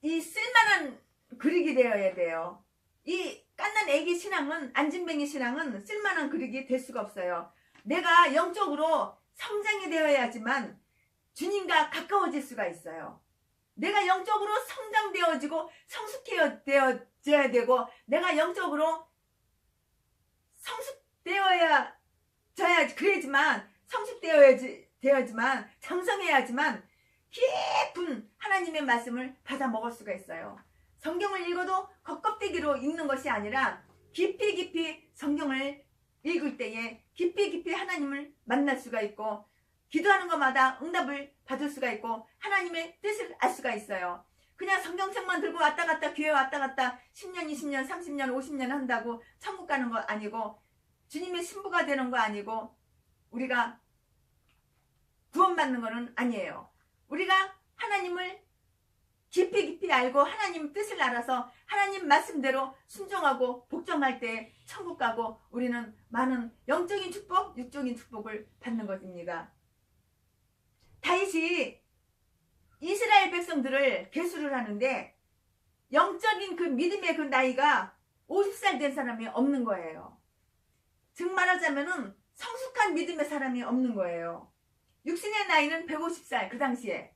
이 쓸만한 그릇이 되어야 돼요. 이 깐난 애기 신앙은, 안진뱅이 신앙은 쓸만한 그릇이 될 수가 없어요. 내가 영적으로 성장이 되어야지만 주님과 가까워질 수가 있어요. 내가 영적으로 성장되어지고 성숙되어져야 되고, 내가 영적으로 성숙되어야 그래야지만, 성숙되어야지만, 장성해야지만 깊은 하나님의 말씀을 받아 먹을 수가 있어요. 성경을 읽어도 겉껍데기로 읽는 것이 아니라 깊이 성경을 읽을 때에 깊이 하나님을 만날 수가 있고, 기도하는 것마다 응답을 받을 수가 있고, 하나님의 뜻을 알 수가 있어요. 그냥 성경책만 들고 왔다 갔다, 교회 왔다 갔다 10년, 20년, 30년, 50년 한다고 천국 가는 거 아니고, 주님의 신부가 되는 거 아니고, 우리가 구원받는 거는 아니에요. 우리가 하나님을 깊이 알고 하나님 뜻을 알아서 하나님 말씀대로 순종하고 복종할 때 천국 가고, 우리는 많은 영적인 축복, 육적인 축복을 받는 것입니다. 다윗이 이스라엘 백성들을 계수를 하는데 영적인 그 믿음의 그 나이가 50살 된 사람이 없는 거예요. 즉 말하자면은 성숙한 믿음의 사람이 없는 거예요. 육신의 나이는 150살, 그 당시에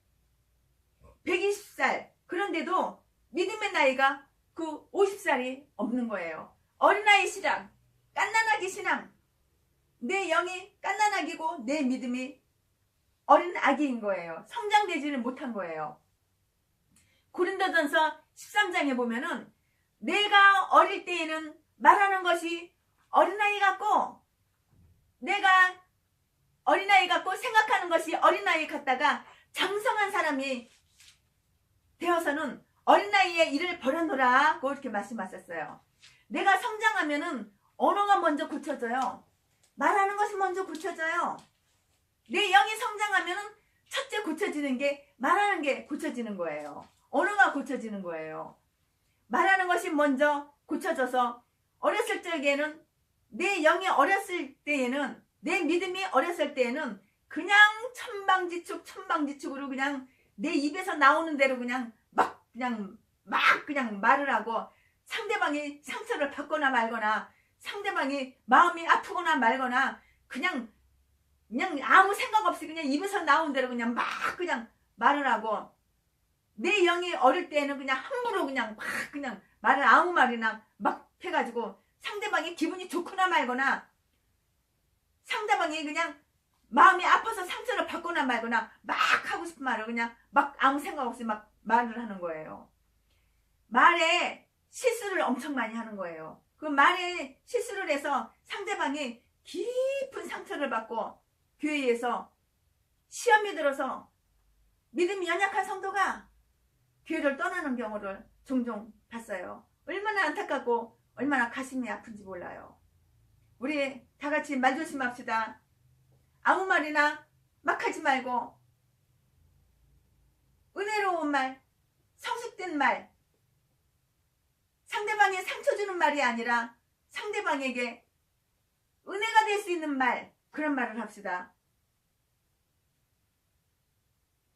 120살, 그런데도 믿음의 나이가 그 50살이 없는 거예요. 어린아이 신앙, 깐난아기 신앙, 내 영이 깐난아기고 내 믿음이 어린 아기인 거예요. 성장되지는 못한 거예요. 고린도전서 13장에 보면은 내가 어릴 때에는 말하는 것이 어린아이 같고, 내가 어린아이 같고 생각하는 것이 어린아이 같다가 장성한 사람이 되어서는 어린아이의 일을 버려놓으라고 이렇게 말씀하셨어요. 내가 성장하면은 언어가 먼저 고쳐져요. 말하는 것이 먼저 고쳐져요. 내 영이 성장하면은 첫째 고쳐지는 게 말하는 게 고쳐지는 거예요. 언어가 고쳐지는 거예요. 말하는 것이 먼저 고쳐져서 어렸을 적에는, 내 영이 어렸을 때에는, 내 믿음이 어렸을 때에는 그냥 천방지축으로 그냥 내 입에서 나오는 대로 그냥 말을 하고, 상대방이 상처를 받거나 말거나, 상대방이 마음이 아프거나 말거나 그냥 아무 생각 없이 그냥 입에서 나온 대로 그냥 말을 하고, 내 영이 어릴 때에는 그냥 함부로 그냥 말을 아무 말이나 막 해가지고, 상대방이 기분이 좋거나 말거나, 상대방이 그냥 마음이 아파서 상처를 받거나 말거나 막 하고 싶은 말을 그냥 아무 생각 없이 말을 하는 거예요. 말에 실수를 엄청 많이 하는 거예요. 그 말에 실수를 해서 상대방이 깊은 상처를 받고, 교회에서 시험이 들어서 믿음이 연약한 성도가 교회를 떠나는 경우를 종종 봤어요. 얼마나 안타깝고 얼마나 가슴이 아픈지 몰라요. 우리 다 같이 말 조심합시다. 아무 말이나 막 하지 말고, 은혜로운 말, 성숙된 말, 상대방에 상처 주는 말이 아니라 상대방에게 은혜가 될 수 있는 말, 그런 말을 합시다.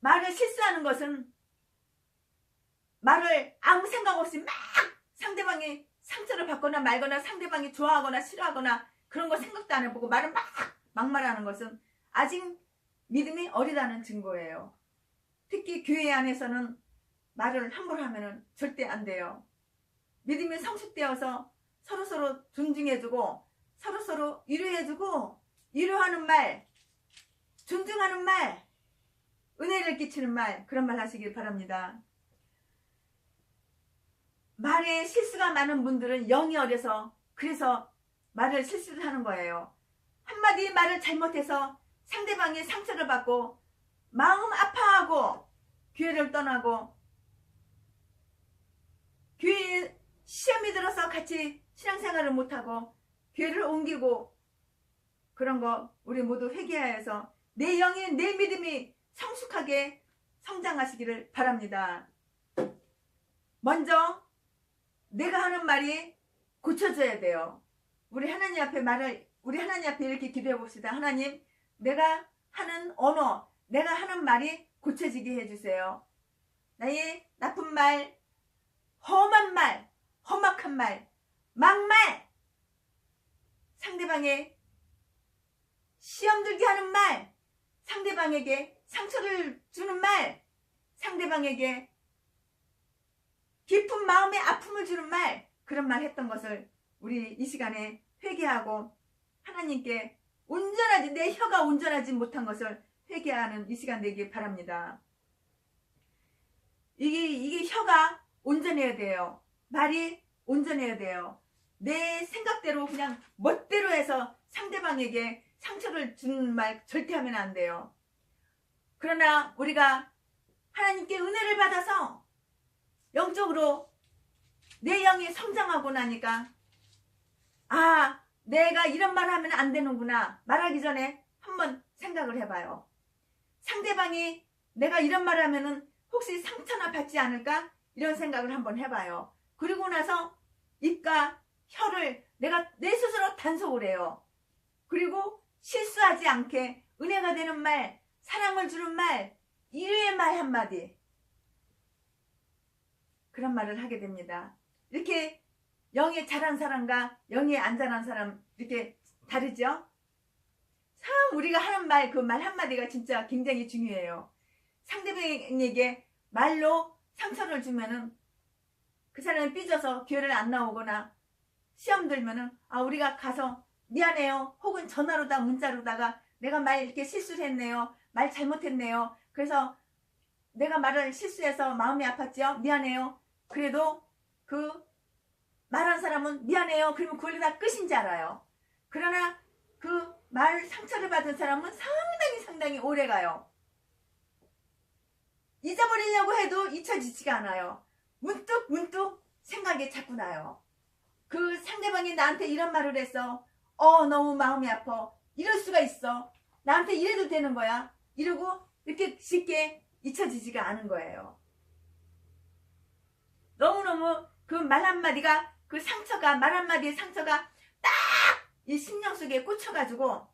말을 실수하는 것은 말을 아무 생각 없이 막 상대방이 상처를 받거나 말거나, 상대방이 좋아하거나 싫어하거나 그런 거 생각도 안 해보고 말을 막 말하는 것은 아직 믿음이 어리다는 증거예요. 특히 교회 안에서는 말을 함부로 하면 절대 안 돼요. 믿음이 성숙되어서 서로 존중해주고, 서로 위로해주고, 위로하는 말, 존중하는 말, 은혜를 끼치는 말, 그런 말 하시길 바랍니다. 말에 실수가 많은 분들은 영이 어려서, 그래서 말을 실수를 하는 거예요. 한마디 말을 잘못해서 상대방이 상처를 받고 마음 아파하고 교회를 떠나고, 교회에 시험이 들어서 같이 신앙생활을 못하고 교회를 옮기고, 그런 거 우리 모두 회개하여서 내 영이, 내 믿음이 성숙하게 성장하시기를 바랍니다. 먼저 내가 하는 말이 고쳐져야 돼요. 우리 하나님 앞에 이렇게 기도해 봅시다. 하나님, 내가 하는 언어, 내가 하는 말이 고쳐지게 해주세요. 나의 나쁜 말, 험한 말, 험악한 말, 막말, 상대방의 시험 들게 하는 말, 상대방에게 상처를 주는 말, 상대방에게 깊은 마음의 아픔을 주는 말, 그런 말 했던 것을 우리 이 시간에 회개하고 하나님께 온전하지, 내 혀가 온전하지 못한 것을 회개하는 이 시간 되길 바랍니다. 이게 혀가 온전해야 돼요. 말이 온전해야 돼요. 내 생각대로 그냥 멋대로 해서 상대방에게 상처를 주는 말 절대 하면 안 돼요. 그러나 우리가 하나님께 은혜를 받아서 영적으로 내 영이 성장하고 나니까 아, 내가 이런 말 하면 안 되는구나. 말하기 전에 한번 생각을 해봐요. 상대방이 내가 이런 말 하면은 혹시 상처나 받지 않을까? 이런 생각을 한번 해봐요. 그리고 나서 입과 혀를 내가 내 스스로 단속을 해요. 그리고 실수하지 않게 은혜가 되는 말, 사랑을 주는 말, 이외의 말 한마디, 그런 말을 하게 됩니다. 이렇게 영이 자란 사람과 영이 안 자란 사람 이렇게 다르죠? 참 우리가 하는 말, 그 말 한마디가 진짜 굉장히 중요해요. 상대방에게 말로 상처를 주면은 그 사람이 삐져서 교회를 안 나오거나 시험 들면은 아, 우리가 가서 미안해요, 혹은 전화로다 문자로다가 내가 말 이렇게 실수를 했네요, 말 잘못했네요, 그래서 내가 말을 실수해서 마음이 아팠죠, 미안해요. 그래도 그 말한 사람은 미안해요 그러면 그걸로 다 끝인 줄 알아요. 그러나 그 말 상처를 받은 사람은 상당히 오래가요. 잊어버리려고 해도 잊혀지지가 않아요. 문득 생각이 자꾸 나요. 그 상대방이 나한테 이런 말을 했어, 너무 마음이 아파, 이럴 수가 있어, 나한테 이래도 되는 거야, 이러고 이렇게 쉽게 잊혀지지가 않은 거예요. 너무너무 그 말 한마디가, 그 상처가, 말 한마디의 상처가 딱 이 심령 속에 꽂혀가지고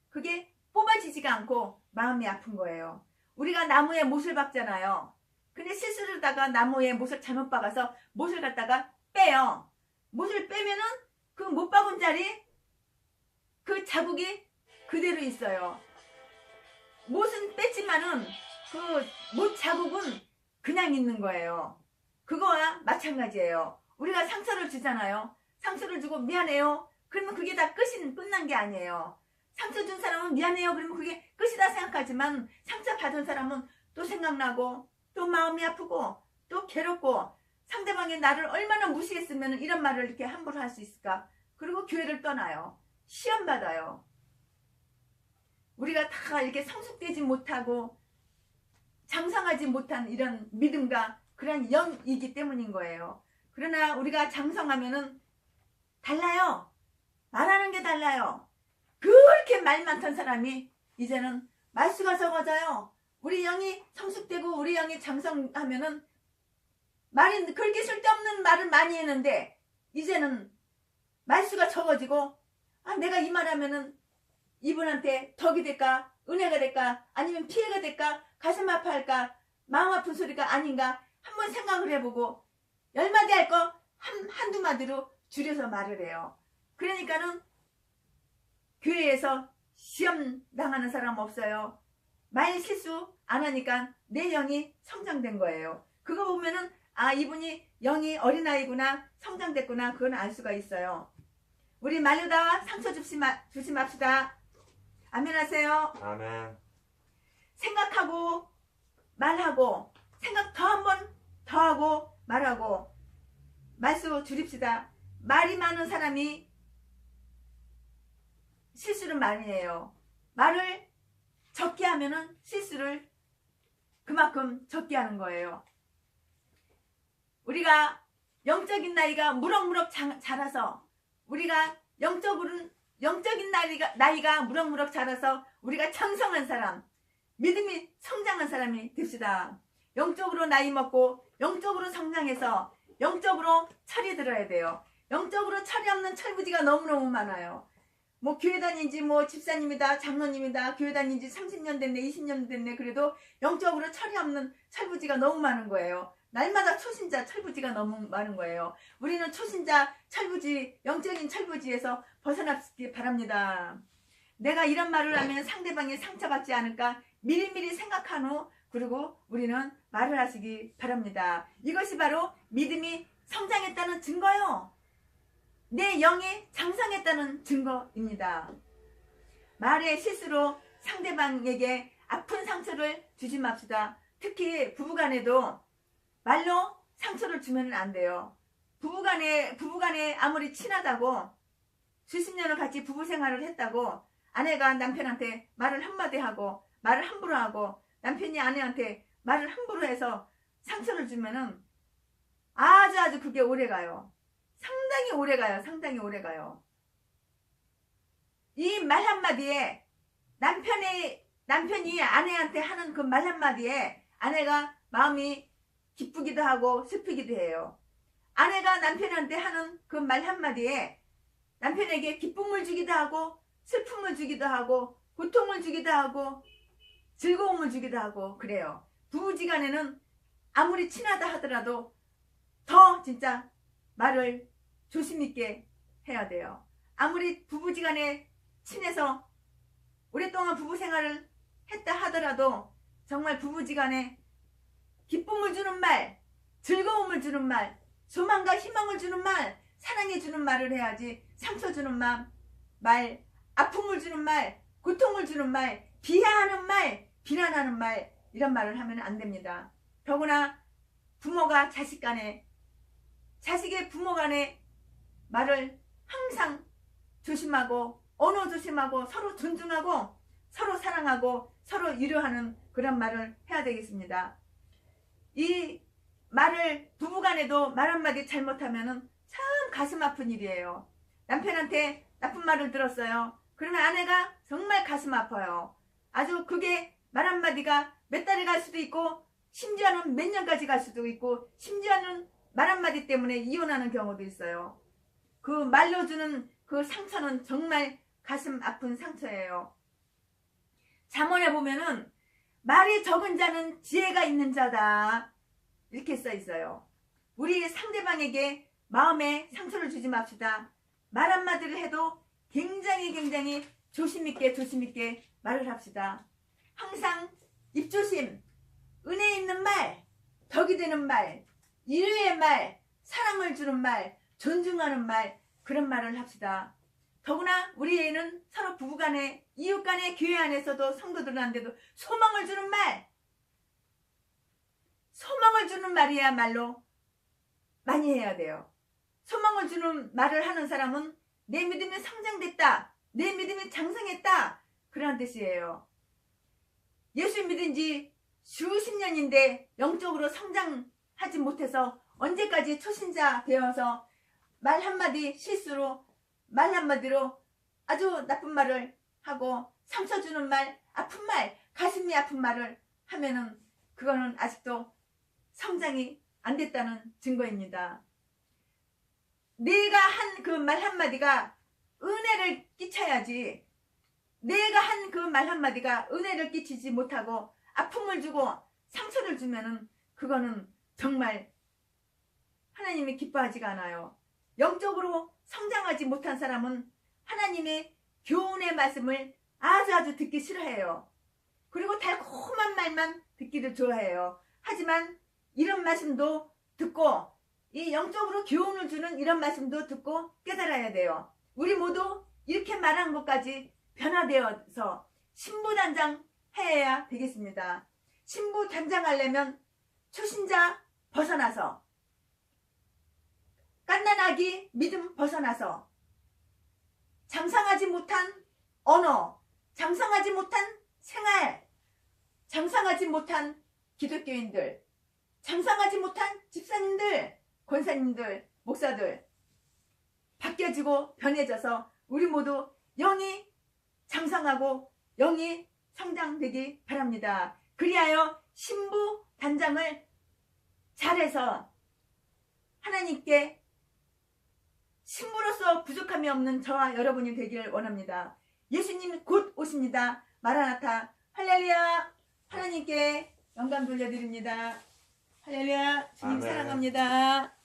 그게 뽑아지지가 않고 마음이 아픈 거예요. 우리가 나무에 못을 박잖아요. 근데 실수를 하다가 나무에 못을 잘못 박아서 못을 갖다가 빼요. 못을 빼면은 그 못 박은 자리 그 자국이 그대로 있어요. 못은 뺐지만은 그 못 자국은 그냥 있는 거예요. 그거와 마찬가지예요. 우리가 상처를 주잖아요. 상처를 주고 미안해요 그러면 그게 다 끝난 게 아니에요. 상처 준 사람은 미안해요 그러면 그게 끝이다 생각하지만 상처 받은 사람은 또 생각나고 또 마음이 아프고 또 괴롭고 상대방이 나를 얼마나 무시했으면 이런 말을 이렇게 함부로 할 수 있을까. 그리고 교회를 떠나요. 시험 받아요. 우리가 다 이렇게 성숙되지 못하고 장성하지 못한 이런 믿음과 그런 영이기 때문인 거예요. 그러나 우리가 장성하면은 달라요. 말하는 게 달라요. 그렇게 말 많던 사람이 이제는 말수가 적어져요. 우리 영이 성숙되고 우리 영이 장성하면은 말이 그렇게 쓸데없는 말을 많이 했는데 이제는 말수가 적어지고 아, 내가 이 말하면은 이분한테 덕이 될까, 은혜가 될까, 아니면 피해가 될까, 가슴 아파할까, 마음 아픈 소리가 아닌가 한번 생각을 해보고 10마디 할 거 한두 마디로 줄여서 말을 해요. 그러니까는 교회에서 시험 당하는 사람 없어요. 말 실수 안 하니까 내 영이 성장된 거예요. 그거 보면은 아, 이분이 영이 어린아이구나, 성장됐구나, 그건 알 수가 있어요. 우리 말로다가 상처 주지 맙시다. 아멘 하세요. 아멘. 생각하고 말하고 생각 한 번 더 하고 말하고 말수 줄입시다. 말이 많은 사람이 실수를 많이 해요. 말을 적게 하면은 실수를 그만큼 적게 하는 거예요. 우리가 영적인 나이가 무럭무럭 자라서 우리가 영적인 나이가 무럭무럭 자라서 우리가 장성한 사람, 믿음이 성장한 사람이 됩시다. 영적으로 나이 먹고 영적으로 성장해서 영적으로 철이 들어야 돼요. 영적으로 철이 없는 철부지가 너무너무 많아요. 뭐 교회 다닌 지 뭐 집사님이다, 장로님이다, 교회 다닌 지 30년 됐네, 20년 됐네, 그래도 영적으로 철이 없는 철부지가 너무 많은 거예요. 날마다 초신자 철부지가 너무 많은 거예요. 우리는 초신자 철부지, 영적인 철부지에서 벗어나기 바랍니다. 내가 이런 말을 하면 상대방이 상처받지 않을까 미리미리 생각한 후 그리고 우리는 말을 하시기 바랍니다. 이것이 바로 믿음이 성장했다는 증거요. 내 영이 장성했다는 증거입니다. 말의 실수로 상대방에게 아픈 상처를 주지 맙시다. 특히 부부간에도 말로 상처를 주면 안 돼요. 부부간에 아무리 친하다고 수십 년을 같이 부부 생활을 했다고 아내가 남편한테 말을 한마디 하고 말을 함부로 하고 남편이 아내한테 말을 함부로 해서 상처를 주면은 아주 그게 오래가요. 상당히 오래가요. 상당히 오래가요. 이 말 한마디에 남편이 아내한테 하는 그 말 한마디에 아내가 마음이 기쁘기도 하고 슬프기도 해요. 아내가 남편한테 하는 그 말 한마디에 남편에게 기쁨을 주기도 하고 슬픔을 주기도 하고 고통을 주기도 하고 즐거움을 주기도 하고 그래요. 부부지간에는 아무리 친하다 하더라도 더 진짜 말을 조심 있게 해야 돼요. 아무리 부부지간에 친해서 오랫동안 부부 생활을 했다 하더라도 정말 부부지간에 기쁨을 주는 말, 즐거움을 주는 말, 소망과 희망을 주는 말, 사랑해 주는 말을 해야지 상처 주는 말, 아픔을 주는 말, 고통을 주는 말, 비하하는 말, 비난하는 말 이런 말을 하면 안 됩니다. 더구나 부모가 자식 간에 자식의 부모 간에 말을 항상 조심하고 언어 조심하고 서로 존중하고 서로 사랑하고 서로 위로하는 그런 말을 해야 되겠습니다. 이 말을 부부간에도 말 한마디 잘못하면 참 가슴 아픈 일이에요. 남편한테 나쁜 말을 들었어요. 그러면 아내가 정말 가슴 아파요. 아주 그게 말 한마디가 몇 달이 갈 수도 있고 심지어는 몇 년까지 갈 수도 있고 심지어는 말 한마디 때문에 이혼하는 경우도 있어요. 그 말로 주는 그 상처는 정말 가슴 아픈 상처예요. 잠언에 보면은 말이 적은 자는 지혜가 있는 자다 이렇게 써 있어요. 우리 상대방에게 마음에 상처를 주지 맙시다. 말 한마디를 해도 굉장히 조심있게 말을 합시다. 항상 입조심, 은혜 있는 말, 덕이 되는 말, 이르의 말, 사랑을 주는 말, 존중하는 말 그런 말을 합시다. 더구나 우리 애는 서로 부부간에 이웃간에 교회 안에서도 성도들한테도 소망을 주는 말, 소망을 주는 말이야말로 많이 해야 돼요. 소망을 주는 말을 하는 사람은 내 믿음이 성장됐다, 내 믿음이 장성했다 그런 뜻이에요. 예수 믿은 지 수십 년인데 영적으로 성장하지 못해서 언제까지 초신자 되어서 말 한마디 실수로 말 한마디로 아주 나쁜 말을 하고 상처 주는 말, 아픈 말, 가슴이 아픈 말을 하면은 그거는 아직도 성장이 안 됐다는 증거입니다. 내가 한 그 말 한마디가 은혜를 끼쳐야지 내가 한 그 말 한마디가 은혜를 끼치지 못하고 아픔을 주고 상처를 주면은 그거는 정말 하나님이 기뻐하지가 않아요. 영적으로 성장하지 못한 사람은 하나님의 교훈의 말씀을 아주 듣기 싫어해요. 그리고 달콤한 말만 듣기를 좋아해요. 하지만 이런 말씀도 듣고 이 영적으로 교훈을 주는 이런 말씀도 듣고 깨달아야 돼요. 우리 모두 이렇게 말하는 것까지 변화되어서 신부단장 해야 되겠습니다. 신부단장 하려면 초신자 벗어나서 갓난아기 믿음 벗어나서 장성하지 못한 언어, 장성하지 못한 생활, 장성하지 못한 기독교인들, 장성하지 못한 집사님들, 권사님들, 목사들 바뀌어지고 변해져서 우리 모두 영이 장성하고 영이 성장되기 바랍니다. 그리하여 신부 단장을 잘해서 하나님께 신부로서 부족함이 없는 저와 여러분이 되기를 원합니다. 예수님 곧 오십니다. 마라나타 할렐루야. 하나님께 영광 돌려드립니다. 할렐루야. 주님 아멘. 사랑합니다.